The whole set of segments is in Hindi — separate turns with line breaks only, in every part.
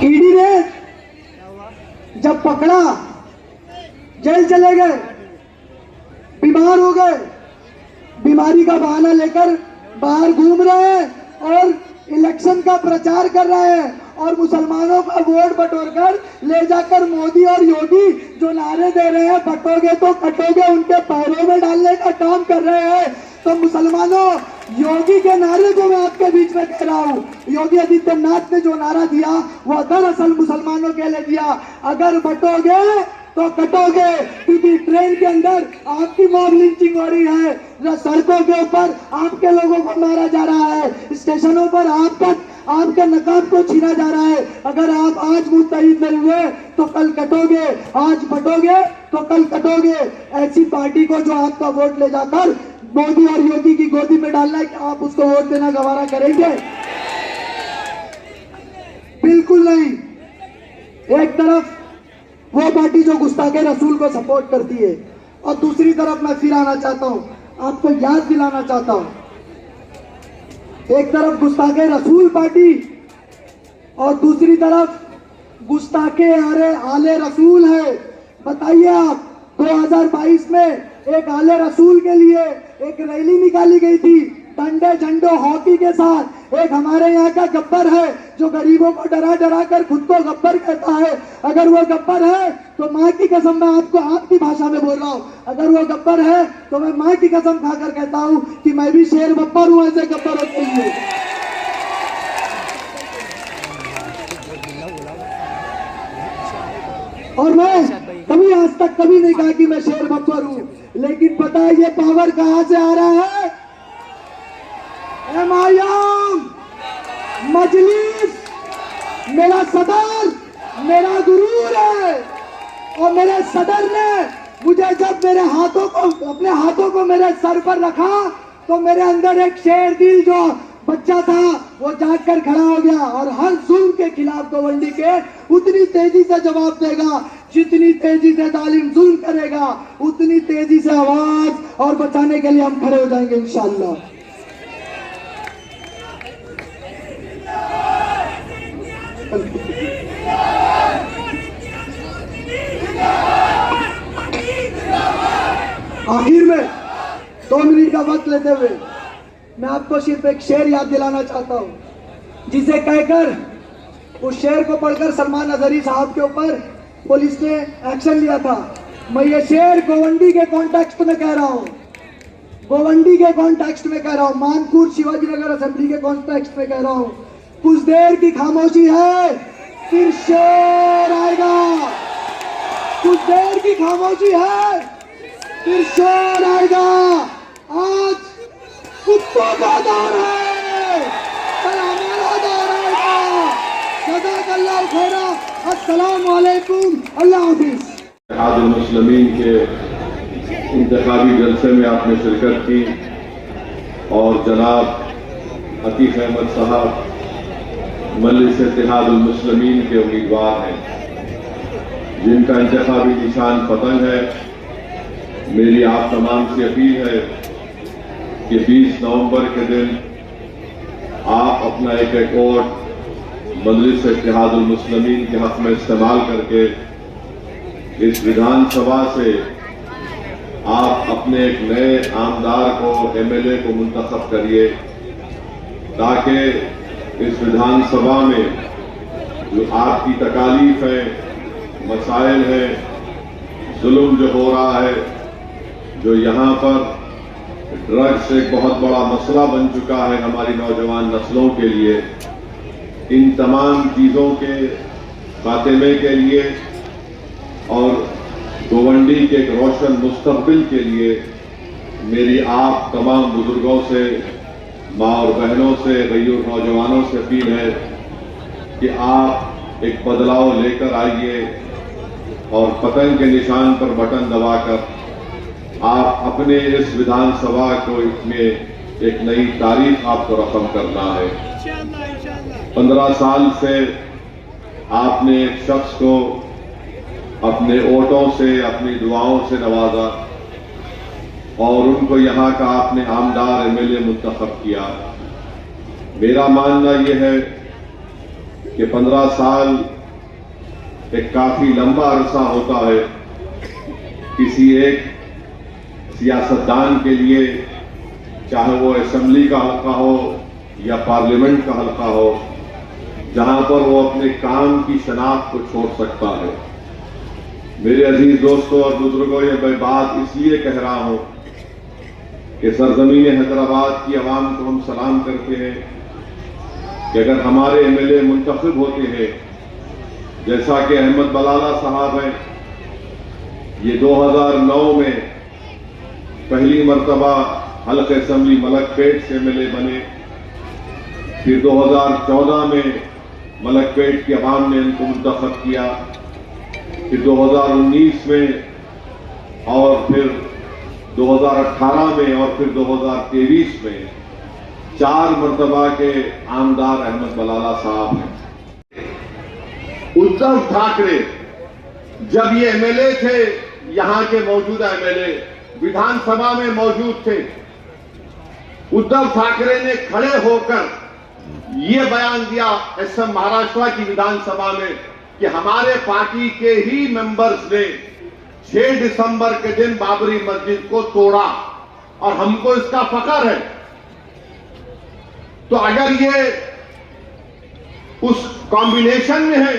ईडी ने जब पकड़ा, जेल चले गए, बीमार हो गए, बीमारी का बहाना लेकर बाहर घूम रहे हैं और इलेक्शन का प्रचार कर रहे हैं और मुसलमानों का वोट बटोरकर ले जाकर मोदी और योगी जो नारे दे रहे हैं बटोगे तो कटोगे, उनके पैरों में डालने का काम कर रहे हैं। तो मुसलमानों, योगी के नारे को मैं आपके बीच में कह रहा हूँ, योगी आदित्यनाथ ने जो नारा दिया वो दरअसल मुसलमानों के लिए दिया, अगर बटोगे तो कटोगे, क्योंकि ट्रेन के अंदर आपकी मॉब लिंचिंग हो रही है, सड़कों के ऊपर आपके लोगों को मारा जा रहा है, स्टेशनों पर आपके नकाब को छीना जा रहा है। अगर आप आज मुत्तहिद नहीं हुए तो कल कटोगे, आज बटोगे तो कल कटोगे। ऐसी पार्टी को जो आपका वोट ले जाकर मोदी और योगी की गोदी में डालना है, कि आप उसको वोट देना गवारा करेंगे? बिल्कुल नहीं। एक तरफ वो पार्टी जो गुस्ताखे रसूल को सपोर्ट करती है और दूसरी तरफ मैं फिर आना चाहता हूं, आपको याद दिलाना चाहता हूं, एक तरफ गुस्ताखे रसूल पार्टी और दूसरी तरफ गुस्ताखे आले रसूल है। बताइए आप, 2022 में एक आले रसूल के लिए एक रैली निकाली गई थी, डंडे झंडों हॉकी के साथ। एक हमारे यहाँ का गब्बर है जो गरीबों को डरा डरा कर खुद को गब्बर कहता है। अगर वो गब्बर है तो माँ की कसम, मैं आपको आपकी भाषा में बोल रहा हूँ, अगर वो गब्बर है तो मैं माँ की कसम खाकर कहता हूँ कि मैं भी शेर बब्बर हूँ, ऐसे गब्बर होते हैं। और मैं कभी आज तक कभी नहीं कहा कि मैं शेर बब्बर हूँ, लेकिन पता है ये पावर कहाँ से आ रहा है? एमआईएम, मजलिस, मेरा सदर, मेरा गुरूर है। और मेरे सदर ने मुझे जब मेरे हाथों को, अपने हाथों को मेरे सर पर रखा तो मेरे अंदर एक शेर दिल जो बच्चा था वो जाग कर खड़ा हो गया और हर जुल्म के खिलाफ गोवंडी के उतनी तेजी से जवाब देगा जितनी तेजी से जालिम जुल्म करेगा, उतनी तेजी से आवाज और बचाने के लिए हम खड़े हो जाएंगे इंशाअल्लाह। आखिर में 2 मिनट का वक्त लेते हुए मैं आपको सिर्फ एक शेर याद दिलाना चाहता हूं, जिसे कहकर, उस शेर को पढ़कर सलमान अजहरी साहब के ऊपर पुलिस ने एक्शन लिया था। मैं ये शेर गोवंडी के कॉन्टेक्स्ट में कह रहा हूं, गोवंडी के कॉन्टेक्स्ट में कह रहा हूं, मानपुर शिवाजी नगर असेंबली के कॉन्टेक्स्ट में कह रहा हूं। कुछ देर की खामोशी है, फिर शेर आएगा। कुछ देर की खामोशी है, फिर शेर आएगा। आज कुत्तों का दौर है, कल हमारा दौर आएगा। जज़ाकल्लाहु खैरा। अस्सलाम वालेकुम, अल्लाह हाफिज।
इत्तेहादुल मुस्लिमीन के इंतखाबी जलसे में आपने शिरकत की और जनाब अतीक अहमद साहब मजलिस इत्तेहादुल मुस्लिमीन के उम्मीदवार हैं, जिनका इंतखाबी निशान पतंग है। मेरी आप तमाम से अपील है कि 20 नवंबर के दिन आप अपना एक वोट मजलिस इत्तेहादुल मुस्लिमीन के हक में इस्तेमाल करके इस विधानसभा से आप अपने एक नए आमदार को, एमएलए को मुंतखब करिए, ताकि इस विधानसभा में जो आपकी तकालीफ है, मसाइल है, जुल्म जो हो रहा है, जो यहाँ पर ड्रग्स एक बहुत बड़ा मसला बन चुका है हमारी नौजवान नस्लों के लिए, इन तमाम चीज़ों के खात्मे के लिए और गोवंडी के एक रोशन मुस्तकबिल के लिए मेरी आप तमाम बुजुर्गों से, माँ और बहनों से, गयूर नौजवानों से अपील है कि आप एक बदलाव लेकर आइए और पतंग के निशान पर बटन दबाकर आप अपने इस विधानसभा को में एक नई तारीख आपको रकम करना है। 15 साल से आपने एक शख्स को अपने वोटों से, अपनी दुआओं से नवाजा और उनको यहाँ का आपने आमदार एमएलए मुंतखब किया। मेरा मानना यह है कि 15 साल एक काफी लंबा अरसा होता है किसी एक सियासतदान के लिए, चाहे वो असेंबली का हल्का हो या पार्लियामेंट का हल्का हो, जहां पर वो अपने काम की शनाख्त को छोड़ सकता है। मेरे अजीज दोस्तों और बुजुर्गों, ये मैं बात इसलिए कह रहा हूं कि सरजमीन हैदराबाद की आवाम को हम सलाम करते हैं कि अगर हमारे एमएलए मुंतखब होते हैं, जैसा कि अहमद बलाला साहब हैं, ये 2009 में पहली मर्तबा हल्के असेंबली मलकपेट से एमएलए बने, फिर 2014 में मलकपेट की आवाम ने इनको मुंतखब किया, फिर 2019 में और फिर 2018 में और फिर 2023 में 4 मर्तबा के आमदार अहमद बलाला साहब हैं। उद्धव ठाकरे जब ये एमएलए थे, यहां के मौजूदा एमएलए विधानसभा में मौजूद थे, उद्धव ठाकरे ने खड़े होकर ये बयान दिया असम महाराष्ट्र की विधानसभा में कि हमारे पार्टी के ही मेंबर्स ने 6 दिसंबर के दिन बाबरी मस्जिद को तोड़ा और हमको इसका फख्र है। तो अगर ये उस कॉम्बिनेशन में है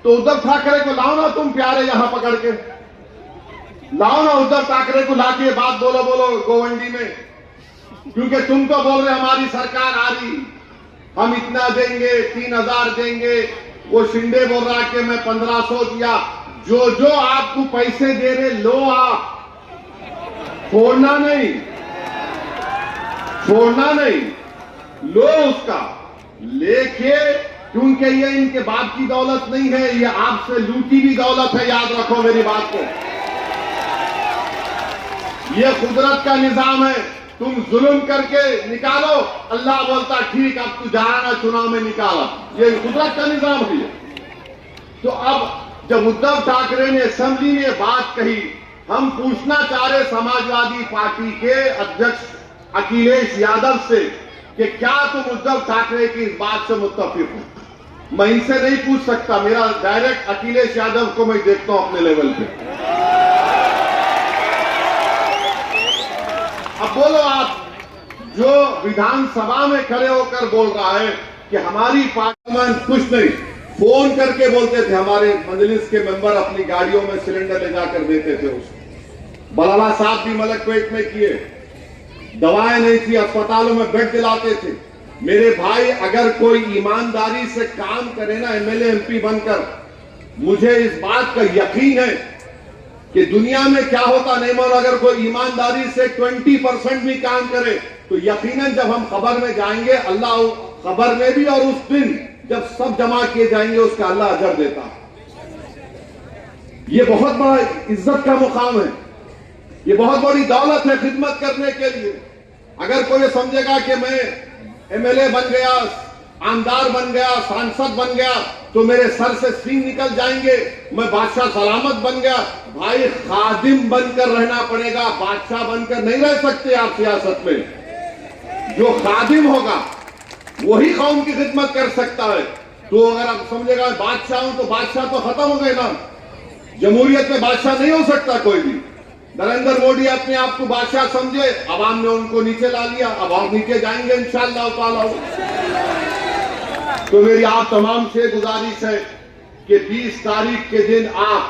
तो उद्धव ठाकरे को लाओ ना, तुम प्यारे यहां पकड़ के लाओ ना, उद्धव ठाकरे को लाके बात बोलो गोवंडी में, क्योंकि तुम तो बोल रहे हमारी सरकार आ रही, हम इतना देंगे, 3000 देंगे, वो शिंदे बोल रहा कि मैं 1500 दिया। जो आपको पैसे दे रहे लो, आप छोड़ना नहीं लो उसका लेके, क्योंकि ये इनके बाप की दौलत नहीं है, ये आपसे लूटी भी दौलत है, याद रखो मेरी बात को। ये कुदरत का निजाम है, तुम जुल्म करके निकालो, अल्लाह बोलता ठीक, अब तू जाना चुनाव में निकाला, ये कुदरत का निजाम है। तो अब जब उद्धव ठाकरे ने असेंबली में बात कही, हम पूछना चाह रहे समाजवादी पार्टी के अध्यक्ष अखिलेश यादव से कि क्या तुम उद्धव ठाकरे की इस बात से मुत्तफिक हो? मैं इनसे नहीं पूछ सकता, मेरा डायरेक्ट अखिलेश यादव को मैं देखता हूं अपने लेवल पे। अब बोलो आप, जो विधानसभा में खड़े होकर बोल रहा है कि हमारी पार्टी में कुछ नहीं, फोन करके बोलते थे, हमारे मजलिस के मेंबर अपनी गाड़ियों में सिलेंडर ले जाकर देते थे उसको। बलाला साहब भी मलकपेट में किए, दवाएं नहीं थी, अस्पतालों में बेड दिलाते थे। मेरे भाई, अगर कोई ईमानदारी से काम करे ना एमएलए एमपी बनकर, मुझे इस बात का यकीन है कि दुनिया में क्या होता नहीं मानो, अगर कोई ईमानदारी से 20% भी काम करे तो यकीनन जब हम खबर में जाएंगे, अल्लाह खबर में भी, और उस दिन जब सब जमा किए जाएंगे उसका अल्लाह अजर देता। ये बहुत बड़ा इज्जत का मुकाम है, ये बहुत बड़ी दौलत है खिदमत करने के लिए। अगर कोई समझेगा कि मैं एमएलए बन गया, आमदार बन गया, सांसद बन गया तो मेरे सर से सींग निकल जाएंगे, मैं बादशाह सलामत बन गया, भाई खादिम बनकर रहना पड़ेगा, बादशाह बनकर नहीं रह सकते आप सियासत में। जो खादिम होगा वही कौम की खिदमत कर सकता है। तो अगर आप समझेगा बादशाह हूं तो बादशाह तो खत्म हो गए ना, जमहूरियत में बादशाह नहीं हो सकता कोई भी। नरेंद्र मोदी अपने आप को बादशाह समझे, अवाम ने उनको नीचे ला लिया, अब और नीचे जाएंगे इंशाअल्लाह ताला। तो मेरी आप तमाम से गुजारिश है कि 20 तारीख के दिन आप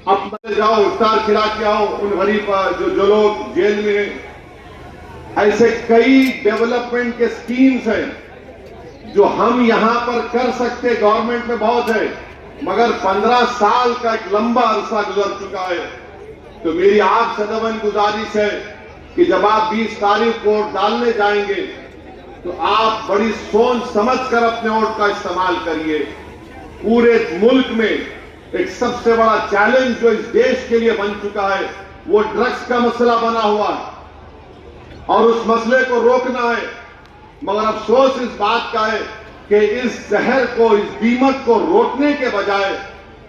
अपने जाओ, इफ्तार खिला के आओ उन गरीब जो लोग जेल में हैं। ऐसे कई डेवलपमेंट के स्कीम्स हैं जो हम यहां पर कर सकते, गवर्नमेंट में बहुत है, मगर 15 साल का एक लंबा अरसा गुजर चुका है। तो मेरी आप सदवन गुजारिश है कि जब आप 20 तारीख को वोट डालने जाएंगे तो आप बड़ी सोच समझ कर अपने वोट का इस्तेमाल करिए। पूरे मुल्क में एक सबसे बड़ा चैलेंज जो इस देश के लिए बन चुका है वो ड्रग्स का मसला बना हुआ है और उस मसले को रोकना है। मगर अफसोस इस बात का है कि इस जहर को, इस दीमक को रोकने के बजाय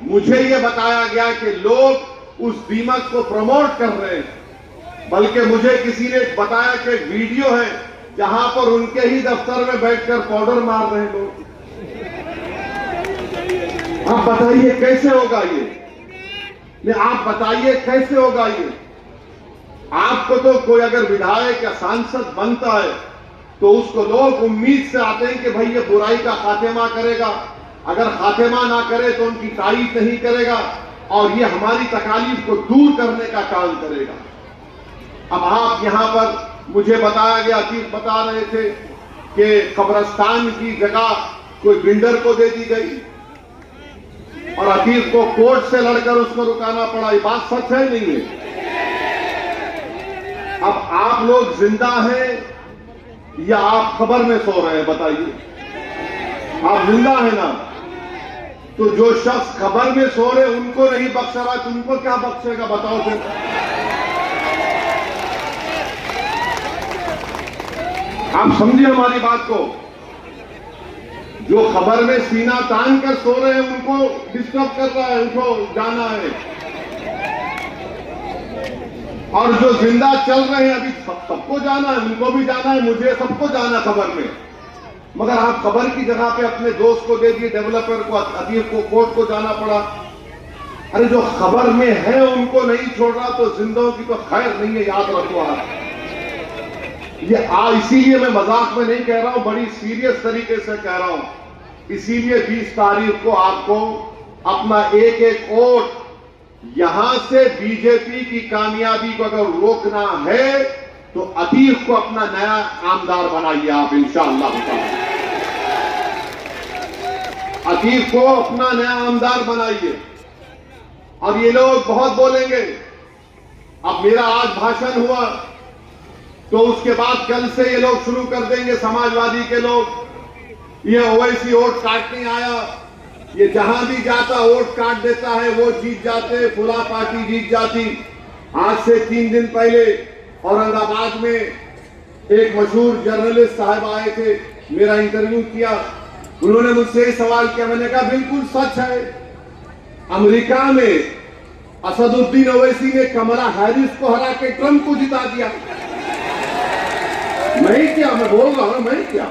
मुझे ये बताया गया कि लोग उस दीमक को प्रमोट कर रहे हैं। बल्कि मुझे किसी ने बताया कि एक वीडियो है जहां पर उनके ही दफ्तर में बैठकर पाउडर मार रहे हैं लोग। आप बताइए कैसे होगा ये? आप बताइए कैसे होगा ये? आपको तो कोई अगर विधायक या सांसद बनता है तो उसको लोग उम्मीद से आते हैं कि भाई ये बुराई का खात्मा करेगा, अगर खात्मा ना करे तो उनकी तारीफ नहीं करेगा और ये हमारी तकालीफ को दूर करने का काम करेगा। अब आप यहां पर मुझे बताया गया, अतीक बता रहे थे कि कब्रिस्तान की जगह कोई बिल्डर को दे दी गई और अतीक को कोर्ट से लड़कर उसको रुकाना पड़ा। ये बात सच है नहीं है? अब आप लोग जिंदा हैं या आप खबर में सो रहे हैं? बताइए। आप जिंदा है ना? तो जो शख्स खबर में सो रहे उनको नहीं बख्श रहा, तुमको क्या बख्शेगा? बताओ फिर। आप समझिए हमारी बात को। जो खबर में सीना तान कर सो रहे हैं उनको डिस्टर्ब कर रहा है, उनको जाना है। और जो जिंदा चल रहे हैं अभी सबको जाना है, उनको भी जाना है, मुझे सबको जाना खबर में। मगर आप खबर की जगह पे अपने दोस्त को दे दिए, डेवलपर को, अतीक को कोर्ट को जाना पड़ा। अरे जो खबर में है उनको नहीं छोड़ रहा तो जिंदों की तो खैर नहीं है, याद रखो आप। ये इसीलिए मैं मजाक में नहीं कह रहा हूं, बड़ी सीरियस तरीके से कह रहा हूं। इसीलिए 20 तारीख को आपको अपना एक एक वोट यहां से बीजेपी की कामयाबी को अगर रोकना है तो अतीक को अपना नया आमदार बनाइए आप, इंशाअल्लाह। अतीक को अपना नया आमदार बनाइए। और ये लोग बहुत बोलेंगे। अब मेरा आज भाषण हुआ तो उसके बाद कल से ये लोग शुरू कर देंगे, समाजवादी के लोग, ये ओवैसी वोट काटने आया, ये जहां भी जाता वोट काट देता है, वो जीत जाते, फुला पार्टी जीत जाती। आज से 3 दिन पहले औरंगाबाद में एक मशहूर जर्नलिस्ट साहब आए थे, मेरा इंटरव्यू किया। उन्होंने मुझसे सवाल किया, मैंने कहा बिल्कुल सच है। अमेरिका में असदुद्दीन ओवैसी ने कमला हैरिस को हरा के ट्रंप को जिता दिया। मैं क्या, मैं बोल रहा हूं, मैं क्या।